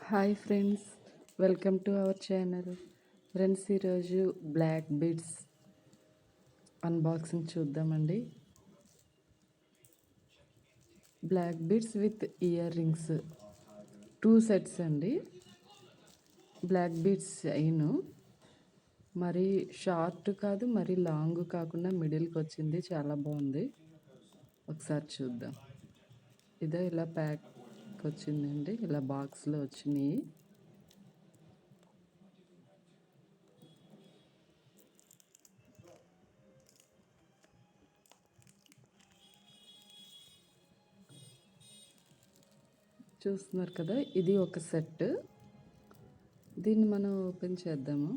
Hi friends, welcome to our channel. Friends, ఈరోజు black beads unboxing చూద్దామండి. Black beads with earrings 2 sets అండి. Black beads అయిను మరి short కాదు, మరి లాంగ్ కాకుండా మిడిల్కి వచ్చింది. చాలా బాగుంది. ఒకసారి చూద్దాం. ఇదో ఇలా ప్యాక్ వచ్చిందండి, ఇలా బాక్స్లో వచ్చినాయి. చూస్తున్నారు కదా, ఇది ఒక సెట్. దీన్ని మనం ఓపెన్ చేద్దాము.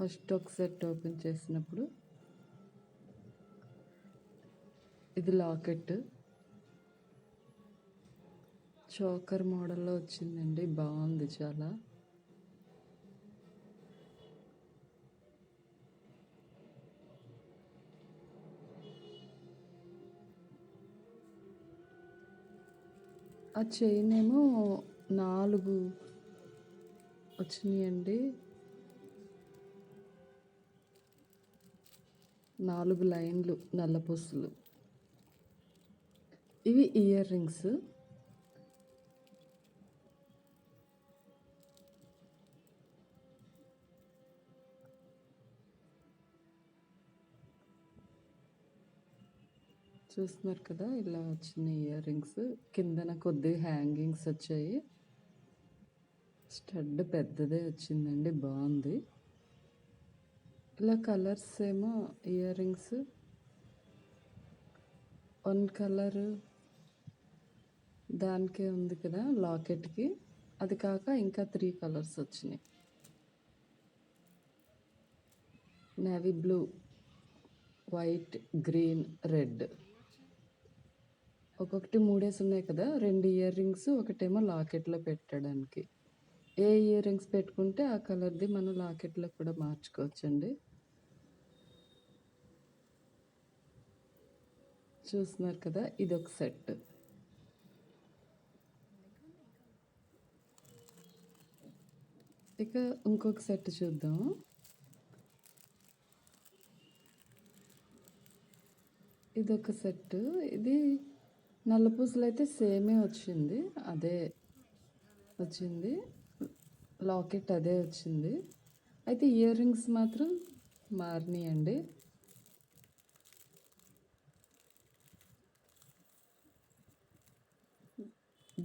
ఫస్ట్ ఒక సెట్ ఓపెన్ చేసినప్పుడు ఇది లాకెట్ చోకర్ మోడల్లో వచ్చిందండి. బాగుంది చాలా. ఆ చైన్ ఏమో 4 వచ్చినాయండి. 4 లైన్లు నల్లపూసలు. ఇవి ఇయర్ రింగ్స్. చూస్తున్నారు కదా, ఇలా వచ్చిన ఇయర్ రింగ్స్. కిందన కొద్దిగా హ్యాంగింగ్స్ వచ్చాయి. స్టడ్ పెద్దదే వచ్చిందండి, బాగుంది. ఇలా కలర్స్ ఏమో ఇయర్ రింగ్స్ 1 కలర్ దానికే ఉంది కదా లాకెట్కి. అది కాక ఇంకా 3 కలర్స్ వచ్చినాయి. Navy blue, white, green, red. ఒక్కొక్కటి 3 ఉన్నాయి కదా. 2 ఇయర్ రింగ్స్, ఒకటేమో లాకెట్లో పెట్టడానికి. ఏ ఇయర్ రింగ్స్ పెట్టుకుంటే ఆ కలర్ది మనం లాకెట్లో కూడా మార్చుకోవచ్చండి. చూస్తున్నారు కదా, ఇది ఒక సెట్. ఇక ఇంకొక సెట్ చూద్దాం. ఇదొక సెట్. ఇది నల్లపూసలు అయితే సేమే వచ్చింది, అదే వచ్చింది. లాకెట్ అదే వచ్చింది. అయితే ఇయర్ రింగ్స్ మాత్రం మారినాయండి.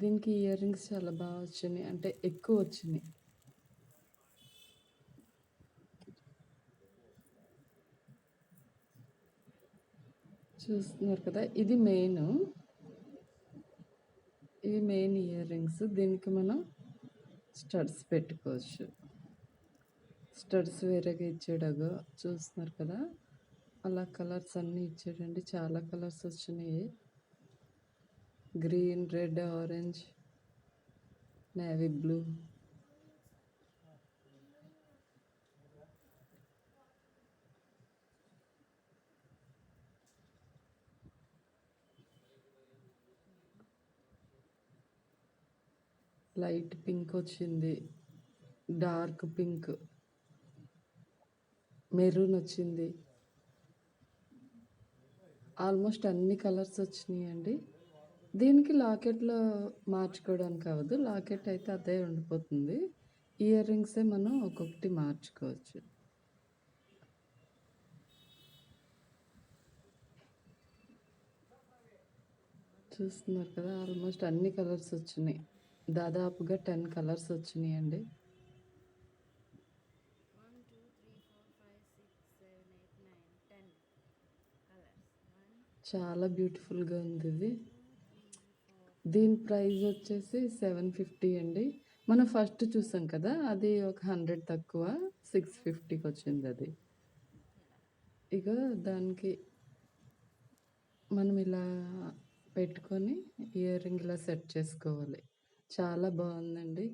దీనికి ఇయర్ రింగ్స్ చాలా బాగా వచ్చినాయి, అంటే ఎక్కువ వచ్చినాయి. చూస్తున్నారు కదా, ఇది మెయిన్. ఇవి మెయిన్ ఇయర్ రింగ్స్. దీనికి మనం స్టడ్స్ పెట్టుకోవచ్చు. స్టడ్స్ వేరేగా ఇచ్చాడుగా, చూస్తున్నారు కదా. అలా కలర్స్ అన్నీ ఇచ్చాడండి. చాలా కలర్స్ వచ్చినాయి. Green, red, orange, navy blue. Light pink వచ్చింది, డార్క్ పింక్, మెరూన్ వచ్చింది. ఆల్మోస్ట్ అన్ని కలర్స్ వచ్చినాయండి. దీనికి లాకెట్లో మార్చుకోవడానికి అవ్వదు. లాకెట్ అయితే అదే ఉండిపోతుంది. ఇయర్ రింగ్సే మనం ఒక్కొక్కటి మార్చుకోవచ్చు. చూస్తున్నారు కదా, ఆల్మోస్ట్ అన్ని కలర్స్ వచ్చినాయి. దాదాపుగా 10 కలర్స్ వచ్చినాయండి. చాలా బ్యూటిఫుల్గా ఉంది ఇది. దీని ప్రైస్ వచ్చేసి 750 అండి. మనం ఫస్ట్ చూసాం కదా, అది ఒక 100 తక్కువ, 650కి వచ్చింది అది. ఇక దానికి మనం ఇలా పెట్టుకొని ఇయర్ రింగ్ ఇలా సెట్ చేసుకోవాలి. చాలా బాగుందండి.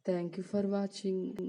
Thank you for watching.